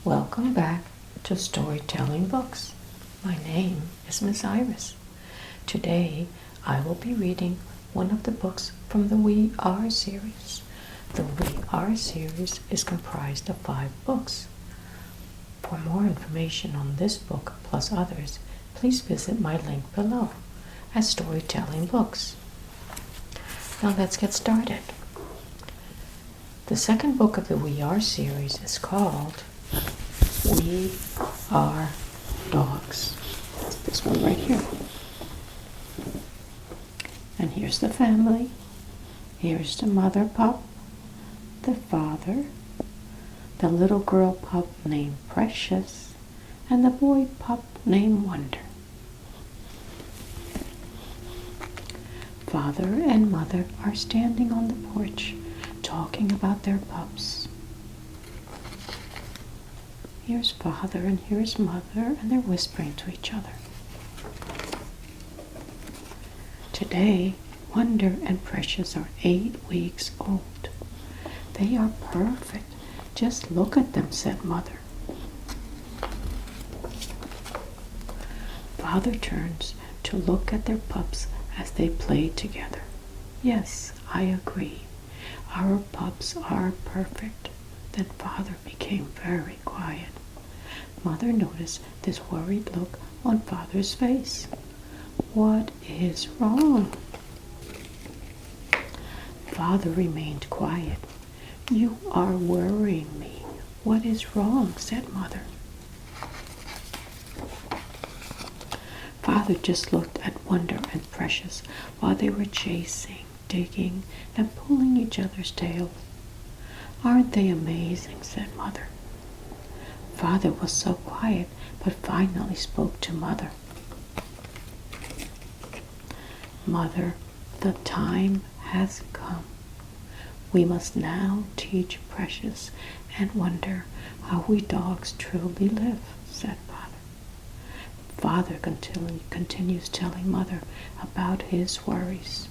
Welcome back to Storytelling Books. My name is Miss Iris. Today I will be reading one of the books from the We Are series. The We Are series is comprised of 5 books. For more information on this book plus others, please visit my link below at Storytelling Books. Now let's get started. The second book of the We Are series is called We Are Dogs. That's this one right here. And here's the family. Here's the mother pup, the father, the little girl pup named Precious, and the boy pup named Wonder. Father and mother are standing on the porch talking about their pups. Here's father and here's mother, and they're whispering to each other. Today, Wonder and Precious are 8 weeks old. They are perfect. Just look at them, said Mother. Father turns to look at their pups as they play together. Yes, I agree. Our pups are perfect. Then Father became very quiet. Mother noticed this worried look on Father's face. What is wrong? Father remained quiet. You are worrying me. What is wrong? Said Mother. Father just looked at Wonder and Precious while they were chasing, digging, and pulling each other's tails. Aren't they amazing? Said Mother. Father was so quiet, but finally spoke to Mother. Mother, the time has come. We must now teach Precious and Wonder how we dogs truly live, said Father. Father continues telling Mother about his worries.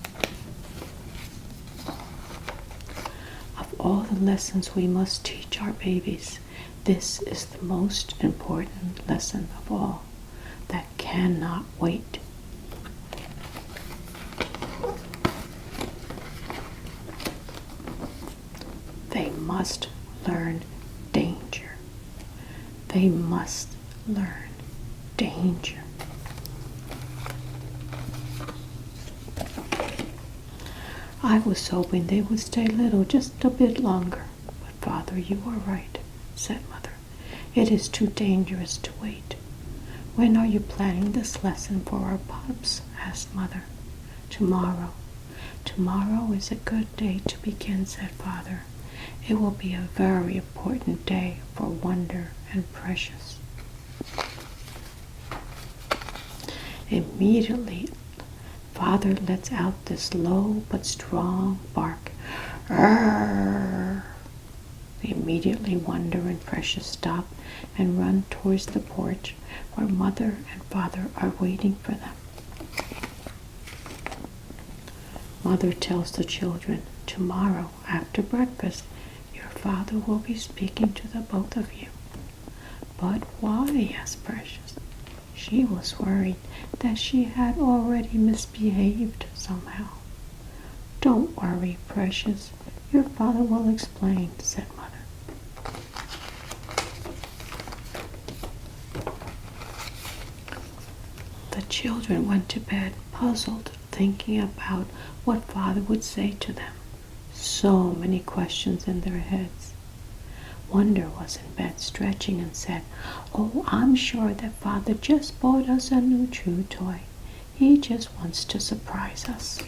Of all the lessons we must teach our babies, this is the most important lesson of all that cannot wait. They must learn danger. They must learn danger. I was hoping they would stay little just a bit longer. But Father, you are right, said Mother. It is too dangerous to wait. When are you planning this lesson for our pups? Asked Mother. Tomorrow. Tomorrow is a good day to begin, said Father. It will be a very important day for Wonder and Precious. Immediately, Father lets out this low but strong bark. Arr! Immediately, Wonder and Precious stop and run towards the porch where Mother and Father are waiting for them. Mother tells the children, tomorrow after breakfast, your father will be speaking to the both of you. But why? Asked Precious. She was worried that she had already misbehaved somehow. Don't worry, Precious. Your father will explain, said Mother. The children went to bed, puzzled, thinking about what Father would say to them. So many questions in their heads. Wonder was in bed stretching and said, Oh, I'm sure that Father just bought us a new chew toy. He just wants to surprise us.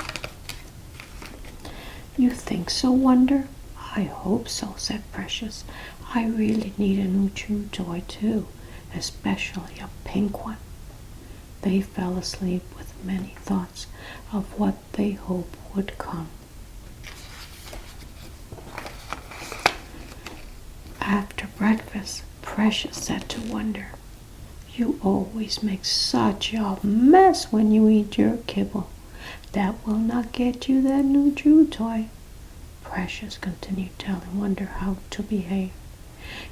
You think so, Wonder? I hope so, said Precious. I really need a new chew toy too, especially a pink one. They fell asleep with many thoughts of what they hoped would come. After breakfast, Precious said to Wonder, You always make such a mess when you eat your kibble. That will not get you that new chew toy. Precious continued telling Wonder how to behave.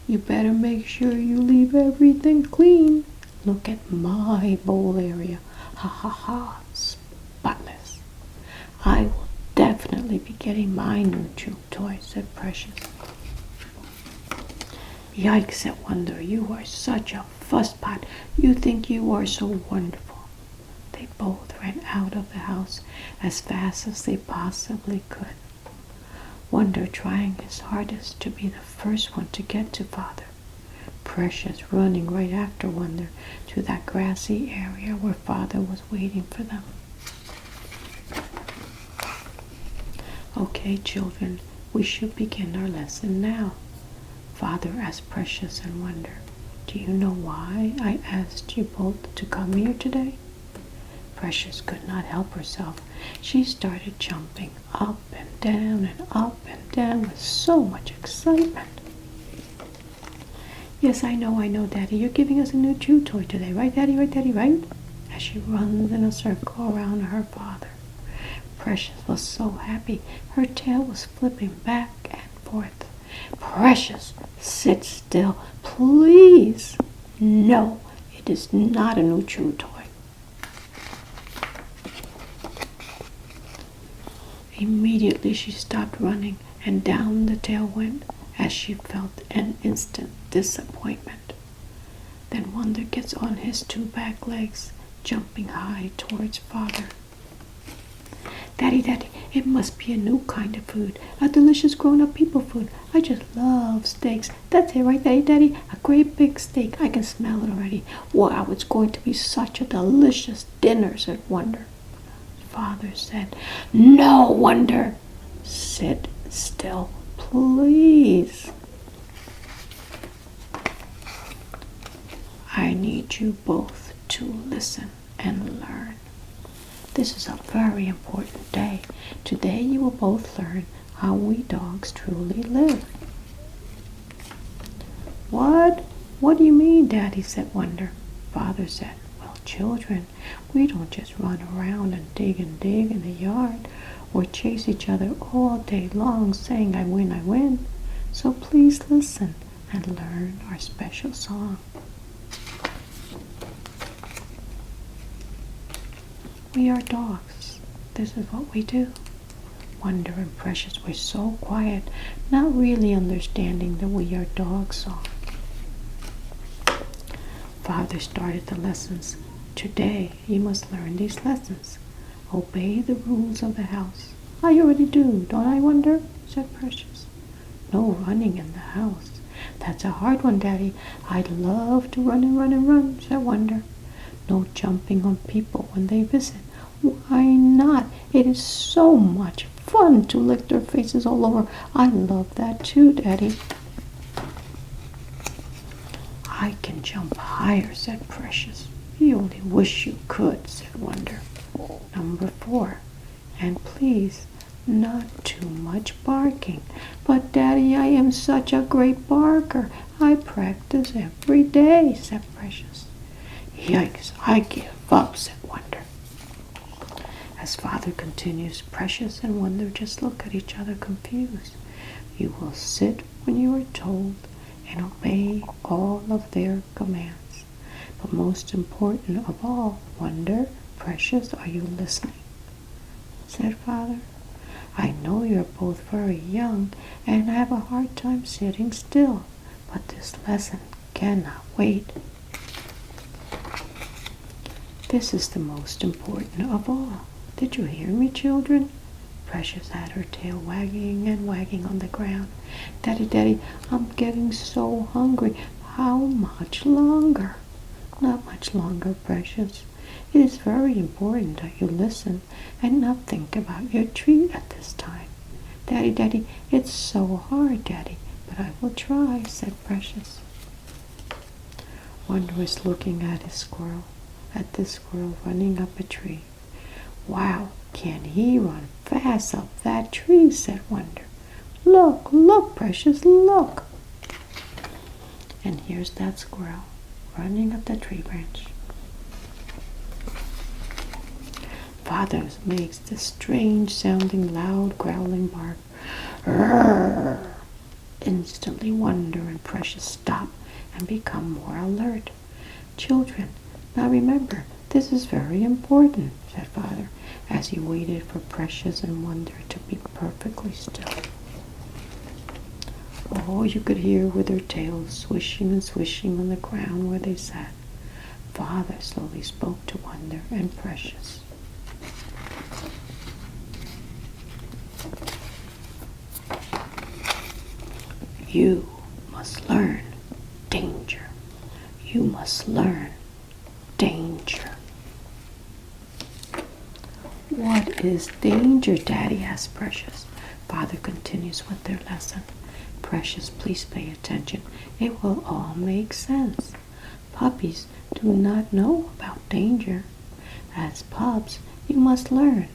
You better make sure you leave everything clean. Look at my bowl area. Ha ha ha, spotless. I will definitely be getting my new chew toy, said Precious. Yikes, said Wonder. You are such a fusspot. You think you are so wonderful. They both ran out of the house as fast as they possibly could. Wonder trying his hardest to be the first one to get to Father. Precious running right after Wonder to that grassy area where Father was waiting for them. Okay, children, we should begin our lesson now. Father asked Precious and Wonder, do you know why I asked you both to come here today? Precious could not help herself. She started jumping up and down with so much excitement. Yes, I know, Daddy. You're giving us a new chew toy today, right, Daddy, right? As she runs in a circle around her father. Precious was so happy. Her tail was flipping back and forth. Precious, sit still, please. No, it is not a new chew toy. Immediately she stopped running, and down the tail went as she felt an instant disappointment. Then Wonder gets on his two back legs, jumping high towards Father. Daddy, it must be a new kind of food, a delicious grown-up people food. I just love steaks. That's it, right, Daddy? A great big steak. I can smell it already. Wow, it's going to be such a delicious dinner, said Wonder. Father said, no, Wonder. Sit still, please. I need you both to listen and learn. This is a very important day. Today you will both learn how we dogs truly live. What? What do you mean, Daddy, said Wonder. Father said, well, children, we don't just run around and dig in the yard or chase each other all day long saying I win. So please listen and learn our special song. We are dogs. This is what we do. Wonder and Precious were so quiet, not really understanding the We Are Dogs song. Father started the lessons. Today you must learn these lessons. Obey the rules of the house. I already do, don't I, Wonder? Said Precious. No running in the house. That's a hard one, Daddy. I'd love to run, said Wonder. No jumping on people when they visit. Why not? It is so much fun to lick their faces all over. I love that too, Daddy. I can jump higher, said Precious. You only wish you could, said Wonder. Number 4. And please, not too much barking. But Daddy, I am such a great barker. I practice every day, said Precious. Yikes, I give up, said Wonder. As Father continues, Precious and Wonder just look at each other confused. You will sit when you are told and obey all of their commands. But most important of all, Wonder, Precious, are you listening? Said Father. I know you're both very young and have a hard time sitting still, but this lesson cannot wait. This is the most important of all. Did you hear me, children? Precious had her tail wagging and wagging on the ground. Daddy, I'm getting so hungry. How much longer? Not much longer, Precious. It is very important that you listen and not think about your treat at this time. Daddy, it's so hard, Daddy, but I will try, said Precious. Wonder was looking at the squirrel running up a tree. Wow, can he run fast up that tree, said Wonder. Look, Precious, look. And here's that squirrel running up the tree branch. Father makes this strange sounding loud growling bark. Rrr. Instantly, Wonder and Precious stop and become more alert. "Children, now remember, this is very important," said Father, as he waited for Precious and Wonder to be perfectly still. Oh, you could hear with their tails swishing and swishing on the ground where they sat. Father slowly spoke to Wonder and Precious. "You must learn danger. You must learn danger." "What is danger, Daddy?" asked Precious. Father continues with their lesson. "Precious, please pay attention. It will all make sense. Puppies do not know about danger. As pups, you must learn."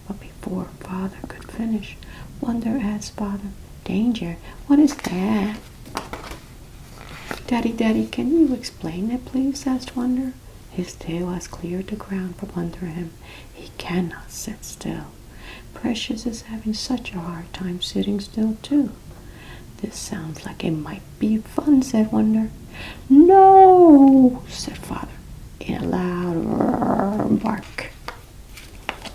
But before Father could finish, Wonder asked Father, "Danger? What is that?" Daddy, can you explain it, please?" asked Wonder. His tail has cleared the ground from under him. He cannot sit still. Precious is having such a hard time sitting still, too. "This sounds like it might be fun," said Wonder. "No," said Father, in a loud bark.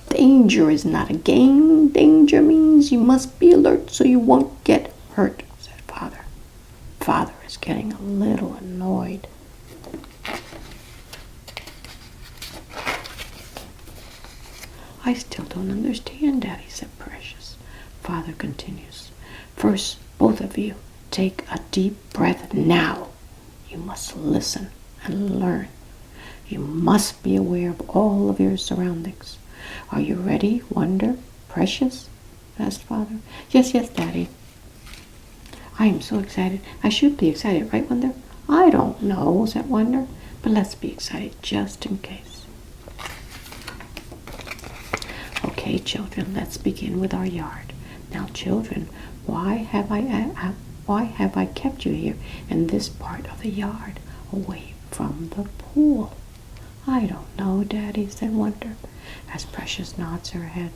"Danger is not a game. Danger means you must be alert so you won't get hurt," said Father. Father is getting a little annoyed. "I still don't understand, Daddy," said Precious. Father continues. "First, both of you, take a deep breath now. You must listen and learn. You must be aware of all of your surroundings. Are you ready, Wonder, Precious?" asked Father. Yes, Daddy." "I am so excited. I should be excited, right, Wonder?" "I don't know," said Wonder, "but let's be excited just in case." "Okay, children, let's begin with our yard. Now, children, why have I kept you here in this part of the yard, away from the pool?" "I don't know, Daddy," said Wonder, as Precious nods her head.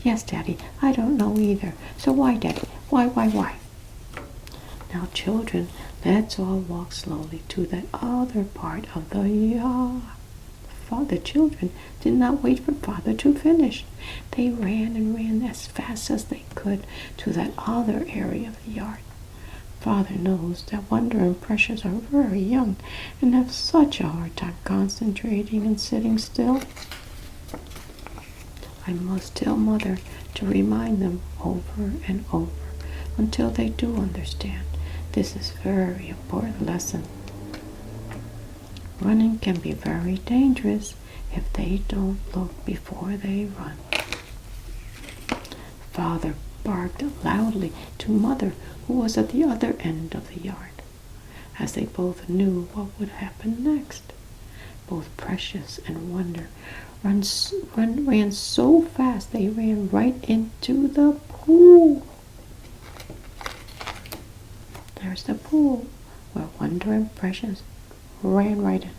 "Yes, Daddy, I don't know either. So why, Daddy? Why? Now, children, let's all walk slowly to that other part of the yard." The children did not wait for Father to finish. They ran and ran as fast as they could to that other area of the yard. Father knows that Wonder and Precious are very young and have such a hard time concentrating and sitting still. I must tell Mother to remind them over and over until they do understand. This is a very important lesson. Running can be very dangerous if they don't look before they run. Father barked loudly to Mother, who was at the other end of the yard, as they both knew what would happen next. Both Precious and Wonder ran so fast they ran right into the pool. There's the pool where Wonder and Precious ran right in.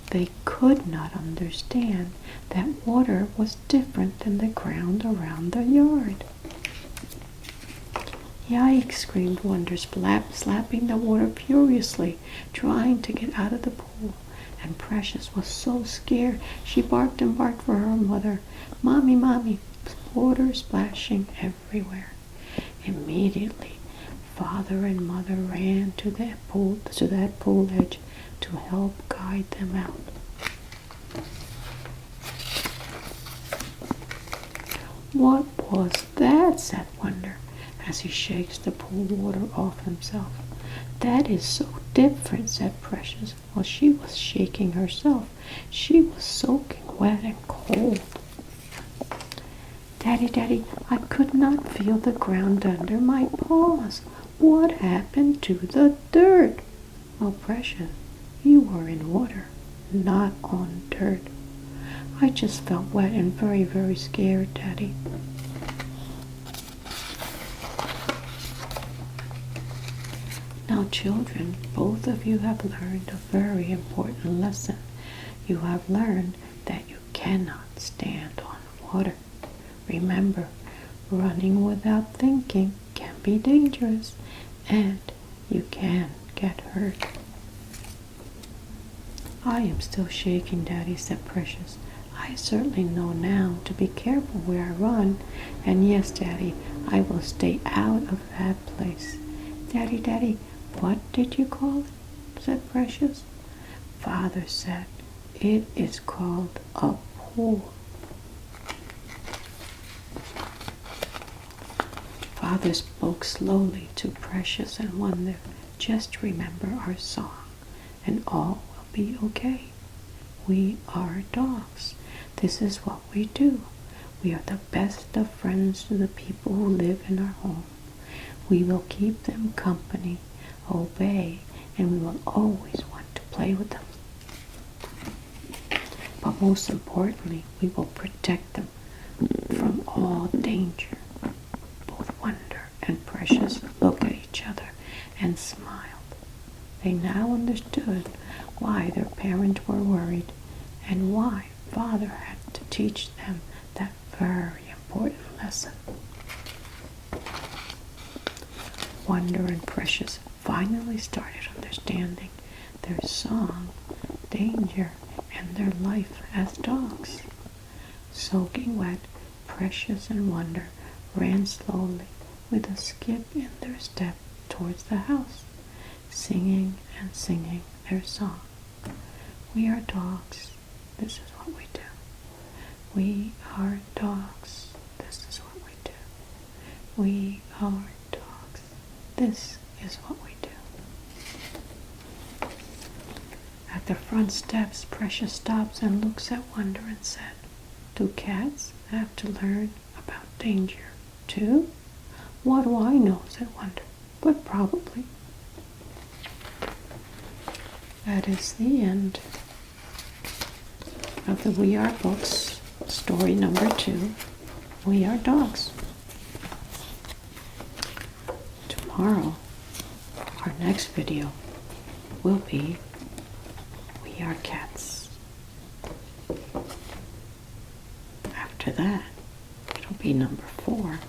They could not understand that water was different than the ground around the yard. "Yikes!" screamed Wonder, slapping the water furiously, trying to get out of the pool. And Precious was so scared, she barked and barked for her mother. Mommy, water splashing everywhere." Immediately, Father and Mother ran to that pool edge to help guide them out. "What was that?" said Wonder, as he shakes the pool water off himself. "That is so different," said Precious, while she was shaking herself. She was soaking wet and cold. Daddy, I could not feel the ground under my paws. What happened to the dirt?" "Oh, Precious, you were in water, not on dirt. I just felt wet and very, very scared, Daddy." Now, children, both of you have learned a very important lesson. You have learned that you cannot stand on water. Remember, Running without thinking can be dangerous, and you can get hurt. I am still shaking, Daddy, said Precious. I certainly know now to be careful where I run, and yes, Daddy, I will stay out of that place. Daddy, Daddy, what did you call it? Said Precious. Father said, it is called a pool. Father spoke slowly to Precious and Wonder. Just remember our song, and all will be okay. We are dogs. This is what we do. We are the best of friends to the people who live in our home. We will keep them company, obey, and we will always want to play with them. But most importantly, we will protect them from all danger. Both Wonder and Precious looked at each other and smiled. They now understood why their parents were worried and why Father had to teach them that very important lesson. Wonder and Precious finally started understanding their song, danger, and their life as dogs. Soaking wet, Precious and Wonder ran slowly with a skip in their step towards the house, singing and singing their song. We are dogs. This is what we do. We are dogs. This is what we do. We are dogs. This is what we do. At the front steps, Precious stops and looks at Wonder and said, do cats have to learn about danger too? What do I know, said Wonder, but probably. That is the end of the We Are Books, story number 2, We Are Dogs. Tomorrow, our next video will be We Are Cats. After that, it'll be number 4,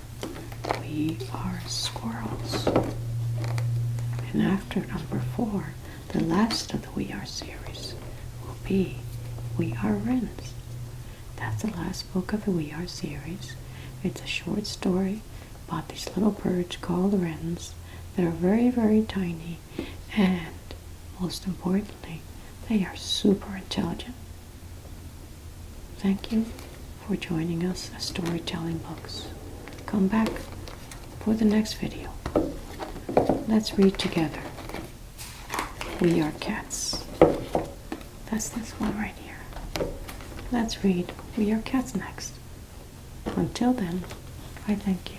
We Are Squirrels. And after number 4, the last of the We Are series will be We Are Wrens. That's the last book of the We Are series. It's a short story about these little birds called wrens that are very, very tiny, and most importantly, they are super intelligent. Thank you for joining us at Storytelling Books. Come back for the next video. Let's read together. We Are Cats. That's this one right here. Let's read We Are Cats next. Until then, I thank you.